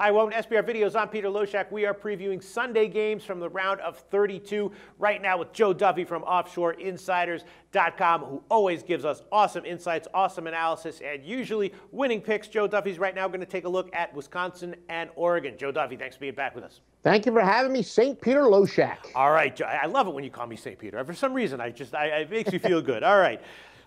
Hi, welcome to SBR Videos. I'm Peter Loshak. We are previewing Sunday games from the round of 32 right now with Joe Duffy from OffshoreInsiders.com, who always gives us awesome insights, awesome analysis, and usually winning picks. Joe Duffy's right now going to take a look at Wisconsin and Oregon. Joe Duffy, thanks for being back with us. Thank you for having me, St. Peter Loshak. All right, Joe, I love it when you call me St. Peter. For some reason, it makes me feel good. All right.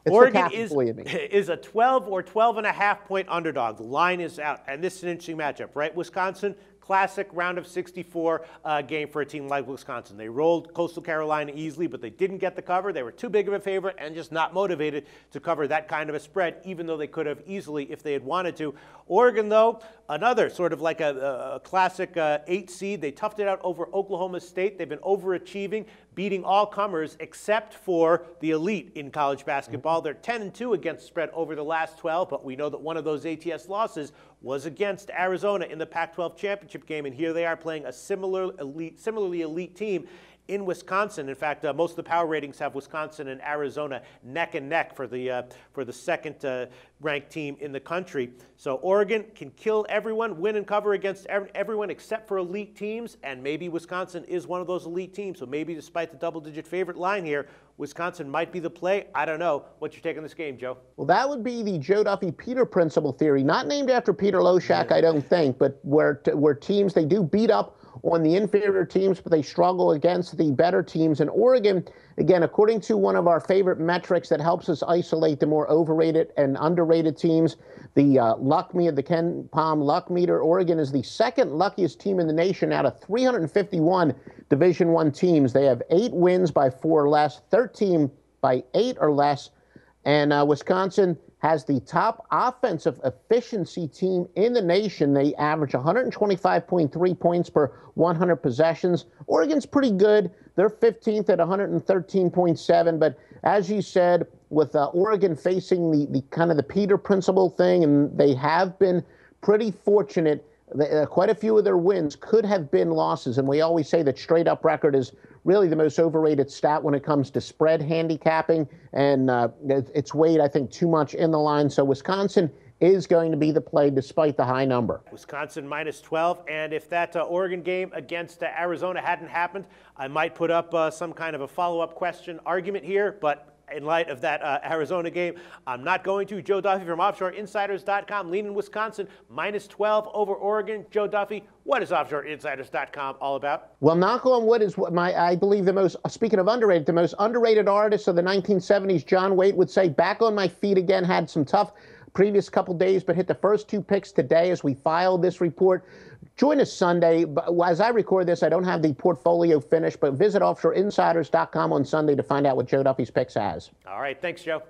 It's Oregon is a 12 or 12.5 point underdog. The line is out, and this is an interesting matchup, right? Wisconsin, classic round of 64 game for a team like Wisconsin. They rolled Coastal Carolina easily, but they didn't get the cover. They were too big of a favorite and just not motivated to cover that kind of a spread, even though they could have easily if they had wanted to. Oregon, though, another sort of like a classic 8 seed. They toughed it out over Oklahoma State. They've been overachieving, beating all comers except for the elite in college basketball. They're 10-2 against spread over the last 12, but we know that one of those ATS losses was against Arizona in the Pac-12 championship game, and here they are playing a similarly elite team in Wisconsin. In fact, most of the power ratings have Wisconsin and Arizona neck and neck for the second ranked team in the country. So Oregon can kill everyone, win and cover against everyone except for elite teams, and maybe Wisconsin is one of those elite teams. So maybe despite the double-digit favorite line here, Wisconsin might be the play. I don't know. What's your take on this game, Joe? Well, that would be the Joe Duffy Peter principle theory, not named after Peter Loshak, I don't think, but where teams, they do beat up on the inferior teams, but they struggle against the better teams. And Oregon, again, according to one of our favorite metrics that helps us isolate the more overrated and underrated teams, the luck meter, the Ken Palm luck meter, Oregon is the second luckiest team in the nation out of 351 Division I teams. They have 8 wins by 4 or less, 13 by 8 or less, and Wisconsin has the top offensive efficiency team in the nation. They average 125.3 points per 100 possessions. Oregon's pretty good. They're 15th at 113.7. But as you said, with Oregon facing the kind of the Peter principle thing, and they have been pretty fortunate. Quite a few of their wins could have been losses, and we always say that straight-up record is really the most overrated stat when it comes to spread handicapping, and it's weighed, I think, too much in the line. So Wisconsin is going to be the play despite the high number. Wisconsin minus 12, and if that Oregon game against Arizona hadn't happened, I might put up some kind of a follow-up question argument here, but in light of that Arizona game, I'm not going to. Joe Duffy from OffshoreInsiders.com, leaning Wisconsin, minus 12 over Oregon. Joe Duffy, what is OffshoreInsiders.com all about? Well, knock on wood is what I believe the most, speaking of underrated, the most underrated artist of the 1970s, John Waite, would say, back on my feet again, had some tough previous couple days, but hit the first 2 picks today as we file this report. Join us Sunday. As I record this, I don't have the portfolio finished, but visit OffshoreInsiders.com on Sunday to find out what Joe Duffy's picks has. All right. Thanks, Joe.